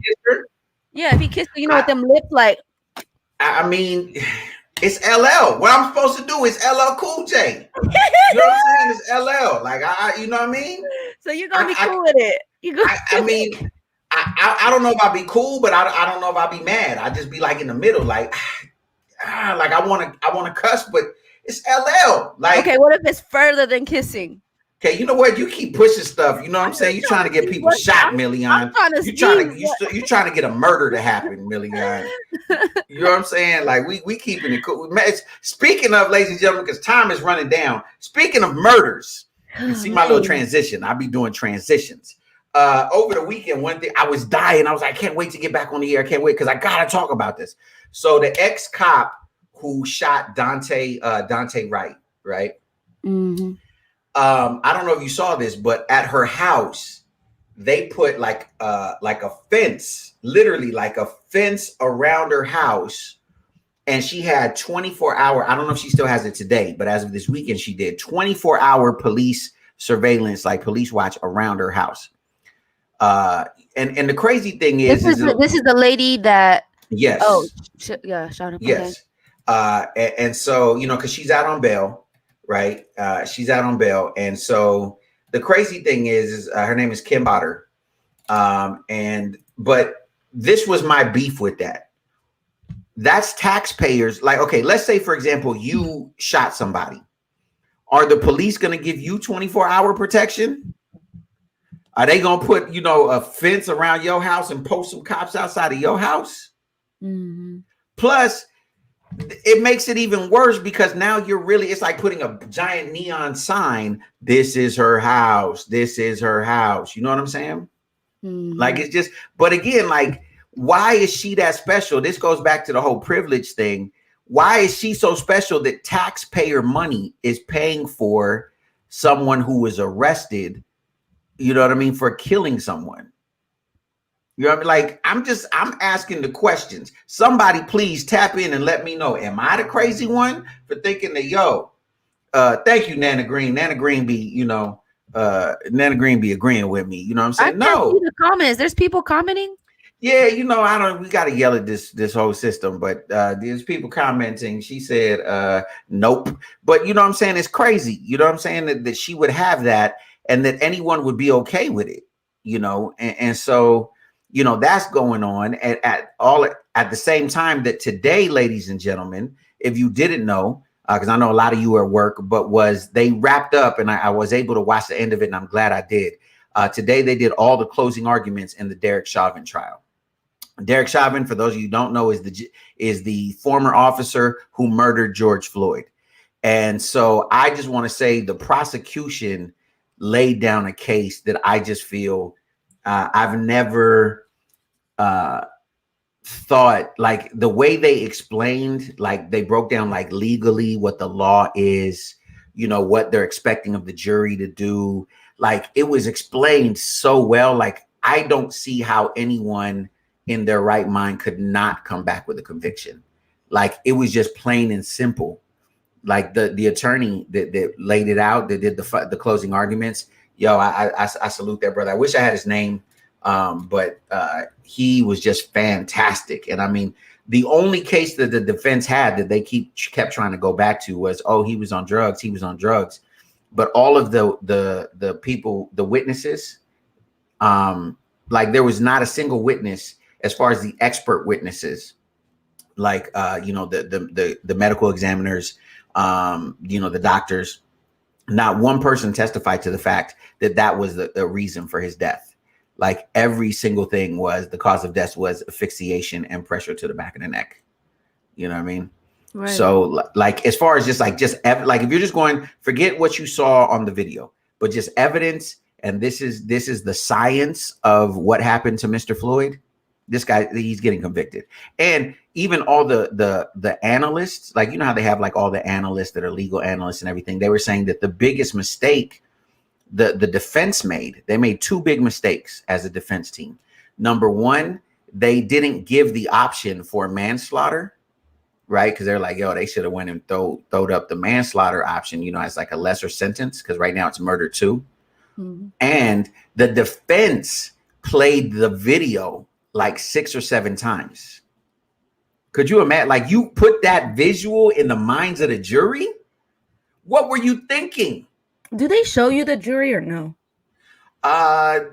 Yeah, if he kissed her, what them lips like? I mean, it's LL. What I'm supposed to do is LL Cool J. You know what I'm saying? It's LL. Like, you know what I mean? So you're gonna be cool with it. I mean. I don't know if I'll be cool, but I don't know if I'll be mad. I just be like in the middle, like I want to cuss, but it's LL. Like, okay, what if it's further than kissing? Okay, you know what? You keep pushing stuff. You know what I'm saying? You're trying to get people shot, Melione. You're trying to get a murder to happen, Melione. You know what I'm saying? Like we keeping it cool. Speaking of, ladies and gentlemen, because time is running down. Speaking of murders, you see my little transition. I'll be doing transitions. Over the weekend, one thing, I was dying. I was like, I can't wait to get back on the air. I can't wait because I gotta talk about this. So the ex-cop who shot Dante Wright, right? Mm-hmm. I don't know if you saw this, but at her house, they put like a fence, literally like a fence around her house. And she had 24-hour, I don't know if she still has it today, but as of this weekend, she did 24-hour police surveillance, like police watch around her house. And the crazy thing is, this is the lady that, yes. Oh, yeah. Shout out. Yes. And so, because she's out on bail, right? She's out on bail. And so the crazy thing is her name is Kim Potter. But this was my beef with that. That's taxpayers. Like, okay, let's say, for example, you shot somebody. Are the police going to give you 24-hour protection? Are they going to put, a fence around your house and post some cops outside of your house? Mm-hmm. Plus, it makes it even worse because now it's like putting a giant neon sign. This is her house. This is her house. You know what I'm saying? Mm-hmm. Like, it's just, but again, like, why is she that special? This goes back to the whole privilege thing. Why is she so special that taxpayer money is paying for someone who was arrested? You know what I mean? For killing someone. You know what I mean? Like, I'm asking the questions. Somebody please tap in and let me know. Am I the crazy one for thinking that, thank you, Nana Green. Nana Green be, Nana Green be agreeing with me. You know what I'm saying? I can't see the comments. There's people commenting. Yeah, we got to yell at this whole system, but there's people commenting. She said, nope. But you know what I'm saying? It's crazy. You know what I'm saying? That she would have that and that anyone would be okay with it, and so, that's going on at the same time that today, ladies and gentlemen, if you didn't know, because I know a lot of you are at work, but they wrapped up and I was able to watch the end of it, and I'm glad I did. Today, they did all the closing arguments in the Derek Chauvin trial. Derek Chauvin, for those of you who don't know, is the former officer who murdered George Floyd. And so I just want to say the prosecution laid down a case that I just feel I've never thought, like the way they explained, like they broke down like legally what the law is, what they're expecting of the jury to do. Like it was explained so well. Like I don't see how anyone in their right mind could not come back with a conviction. Like it was just plain and simple. Like the attorney that laid it out, that did the closing arguments. Yo, I salute that brother. I wish I had his name, but he was just fantastic. And I mean, the only case that the defense had that they kept trying to go back to was, oh, he was on drugs. He was on drugs. But all of the people, the witnesses, like there was not a single witness as far as the expert witnesses, like the medical examiners, the doctors. Not one person testified to the fact that was the reason for his death. Like every single thing was the cause of death was asphyxiation and pressure to the back of the neck. You know what I mean? Right. So like as far as like if you're just going, forget what you saw on the video, but just evidence. And this is the science of what happened to Mr. Floyd. This guy, he's getting convicted. And even all the analysts, like, how they have like all the analysts that are legal analysts and everything, they were saying that the biggest mistake the defense made, they made two big mistakes as a defense team. Number one, they didn't give the option for manslaughter, right? Because they're like, yo, they should have went and throwed up the manslaughter option, as like a lesser sentence, because right now it's murder too. Mm-hmm. And the defense played the video like 6 or 7 times. Could you imagine? Like you put that visual in the minds of the jury? What were you thinking? Do they show you the jury or no? I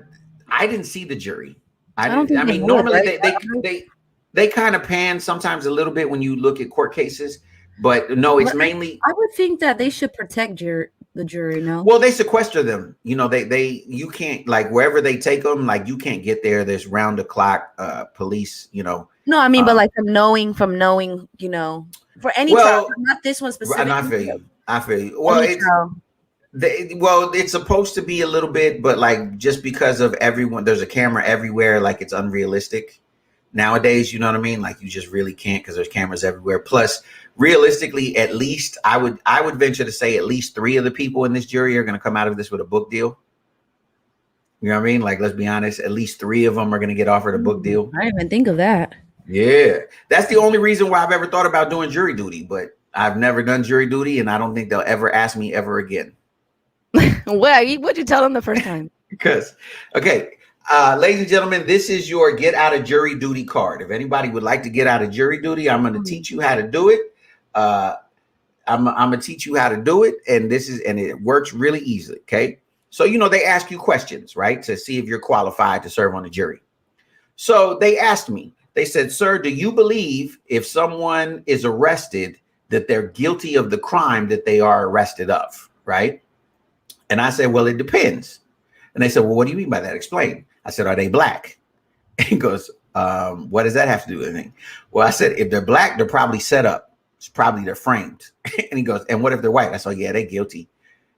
didn't see the jury. Normally they kind of pan sometimes a little bit when you look at court cases, but no, it's mainly. I would think that they should protect the jury. No. Well, they sequester them. You can't, like wherever they take them, like you can't get there. There's round the clock police. No, I mean, but like from knowing, for any trial, not this one specifically. I feel you. Well, it's supposed to be a little bit, but like just because of everyone, there's a camera everywhere. Like it's unrealistic nowadays. You know what I mean? Like you just really can't, because there's cameras everywhere. Plus, realistically, at least I would venture to say at least 3 of the people in this jury are going to come out of this with a book deal. You know what I mean? Like, let's be honest, at least 3 of them are going to get offered a book deal. I didn't even think of that. Yeah, that's the only reason why I've ever thought about doing jury duty, but I've never done jury duty, and I don't think they'll ever ask me ever again. Well, what'd you tell them the first time? Because, okay, ladies and gentlemen, this is your get out of jury duty card. If anybody would like to get out of jury duty, I'm going to teach you how to do it. I'm going to teach you how to do it, and it works really easily. Okay, so they ask you questions, right, to see if you're qualified to serve on a jury. So they asked me. They said, "Sir, do you believe if someone is arrested that they're guilty of the crime that they are arrested of?" Right? And I said, "Well, it depends." And they said, "Well, what do you mean by that? Explain." I said, "Are they black?" And he goes, "What does that have to do with anything?" Well, I said, "If they're black, they're probably set up. It's probably they're framed." And he goes, "And what if they're white?" I said, "Yeah, they're guilty."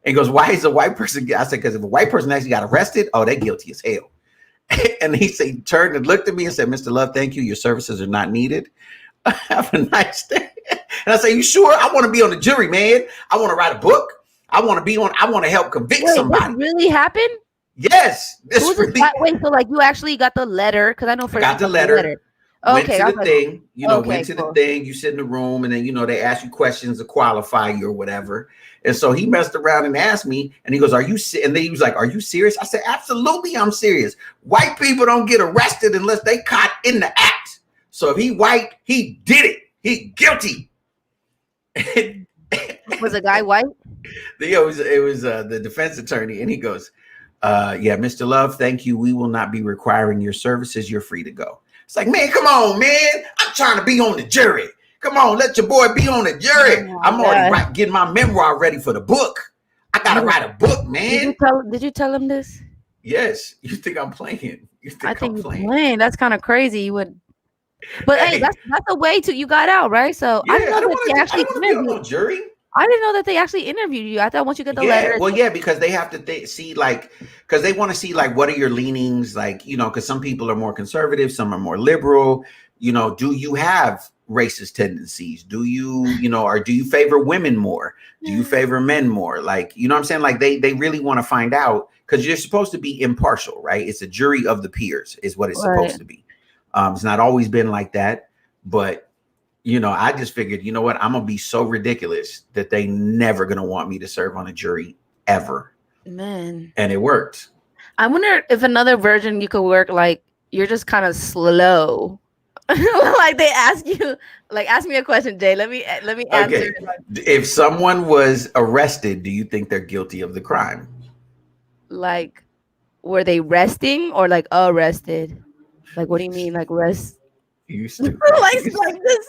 And he goes, "Why is a white person?" I said, "Because if a white person actually got arrested, oh, they're guilty as hell." And he turned and looked at me and said, "Mr. Love, thank you. Your services are not needed. Have a nice day." And I said, "You sure? I want to be on the jury, man. I want to write a book. I want to help convict somebody." This really happened? Yes. Wait, so like you actually got the letter? Because I know I got the letter. Went Okay, to I the was like, thing, okay, went to the cool. thing. You sit in the room, and then they ask you questions to qualify you or whatever. And so he messed around and asked me, and he goes, "Are you?" And then he was like, "Are you serious?" I said, "Absolutely, I'm serious. White people don't get arrested unless they caught in the act. So if he white, he did it. He guilty." Was the guy white? It was the defense attorney, and he goes, "Yeah, Mr. Love, thank you. We will not be requiring your services. You're free to go." It's like, man, come on, man. I'm trying to be on the jury. Come on, let your boy be on the jury. Oh I'm already getting my memoir ready for the book. I gotta write a book, man. Did you tell him this? Yes. You think I'm playing? You think I think I'm you're playing. That's kind of crazy. You would, but hey, that's a way to you got out, right? So yeah, I didn't know that they I don't want to be on no jury. I didn't know that they actually interviewed you. I thought once you get the letter. Well, yeah, because they have to see because they want to see what are your leanings, because some people are more conservative, some are more liberal. Do you have racist tendencies? Do you, or do you favor women more? Do you favor men more? You know what I'm saying? They really want to find out because you're supposed to be impartial, right? It's a jury of the peers is what it's supposed to be. It's not always been like that, but I just figured, you know what? I'm going to be so ridiculous that they never going to want me to serve on a jury ever. Man. And it worked. I wonder if another version you could work, you're just kind of slow. They ask you, ask me a question, Jay. Let me answer. Okay. If someone was arrested, do you think they're guilty of the crime? Were they resting or arrested? What do you mean? Rest? You stupid. this.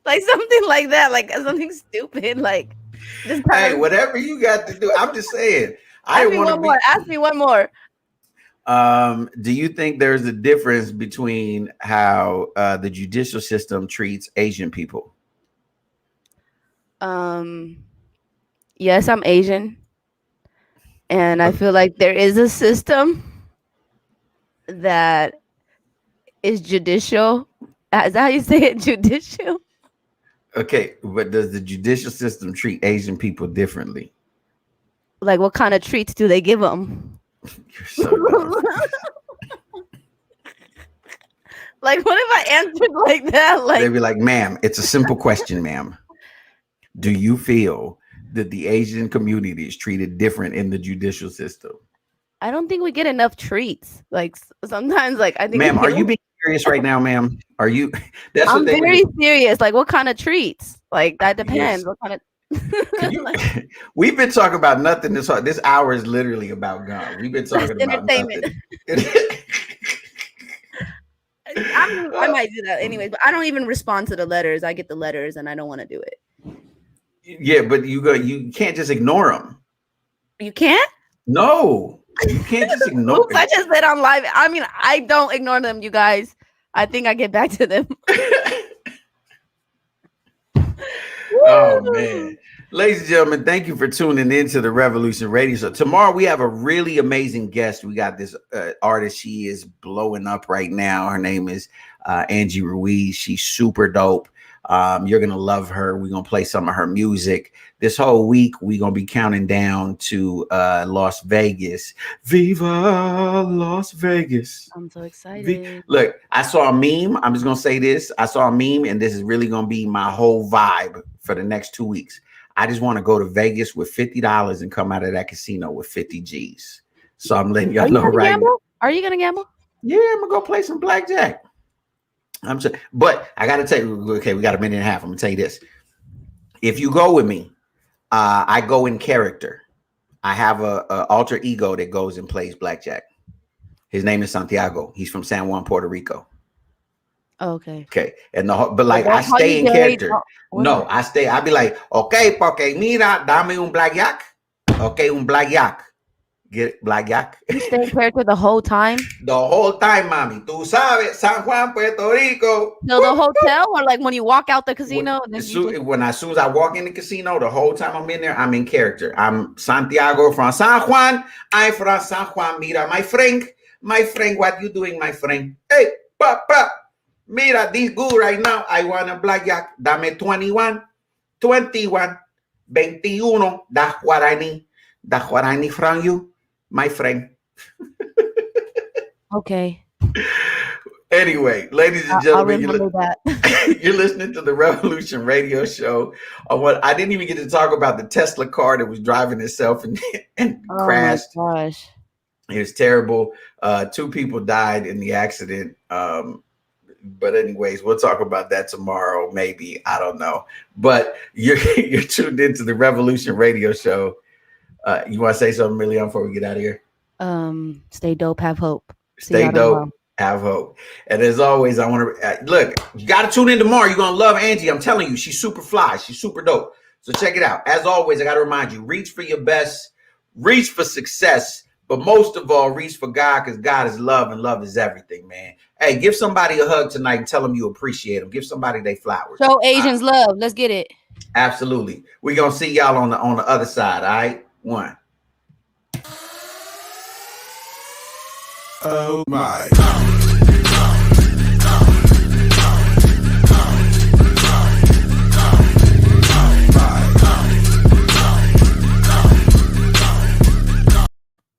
Something like that, something stupid, just hey, whatever you got to do. I'm just saying. Ask me one more. Do you think there's a difference between how the judicial system treats Asian people? Yes, I'm Asian, and I feel like there is a system that is judicial. Is that how you say it? Judicial? Okay, but does the judicial system treat Asian people differently? What kind of treats do they give them? You're so dumb. What if I answered like that? They'd be like, "Ma'am, it's a simple question, ma'am. Do you feel that the Asian community is treated different in the judicial system?" I don't think we get enough treats. Sometimes, I think. Ma'am, are you being serious right now, ma'am? Are you? That's I'm what they very serious. What kind of treats? That depends. Yes. What kind of? We've been talking about nothing. This hour is literally about God. We've been talking about nothing. I might do that anyway, but I don't even respond to the letters. I get the letters, and I don't want to do it. Yeah, but you can't just ignore them. You can't? No, you can't just ignore. Oops, I just said on live. I mean, I don't ignore them, you guys. I think I get back to them. Oh man. Ladies and gentlemen, thank you for tuning in to the Revolution Radio Show. Tomorrow we have a really amazing guest. We got this artist. She is blowing up right now. Her name is Angie Ruiz. She's super dope. You're going to love her. We're going to play some of her music. This whole week, we're going to be counting down to Las Vegas. Viva Las Vegas. I'm so excited. Look, I saw a meme. I'm just going to say this. I saw a meme, and this is really going to be my whole vibe for the next 2 weeks. I just want to go to Vegas with $50 and come out of that casino with 50 G's. So I'm letting y'all know right now. Are you going to gamble? Yeah, I'm going to go play some blackjack. But I got to tell you, okay, we got a minute and a half. I'm going to tell you this. If you go with me, I go in character. I have a alter ego that goes and plays blackjack. His name is Santiago. He's from San Juan, Puerto Rico. Okay. Okay. And I stay in character. No, I be like, okay, porque mira, dame un blackjack. Okay, un blackjack. Get blackjack. You stay in character the whole time? The whole time, mommy. Tú sabes, San Juan, Puerto Rico. So the hotel, or when you walk out the casino? As soon as I walk in the casino, the whole time I'm in there, I'm in character. I'm Santiago from San Juan. I'm from San Juan. Mira, my friend, what you doing, my friend? Hey, papa. Mira, this good right now. I want a blackjack. Dame 21, 21, 21. That's what I need. That's what I need from you, my friend. Okay. Anyway, ladies and I'll gentlemen, remember that. you're listening to the Revolution Radio Show. On what I didn't even get to talk about the Tesla car that was driving itself and crashed. Oh my gosh. It was terrible. 2 people died in the accident. But anyways, we'll talk about that tomorrow. Maybe, I don't know. But you're tuned into the Revolution Radio Show. You want to say something, Melione, before we get out of here? Stay dope. Have hope. Stay dope. Have hope. And as always, I want to look. You got to tune in tomorrow. You're gonna love Angie. I'm telling you, she's super fly. She's super dope. So check it out. As always, I got to remind you: reach for your best, reach for success, but most of all, reach for God, because God is love and love is everything, man. Hey, give somebody a hug tonight and tell them you appreciate them. Give somebody their flowers. Show Asians love. Let's get it. Absolutely. We're gonna see y'all on the other side. All right, 1. Oh my.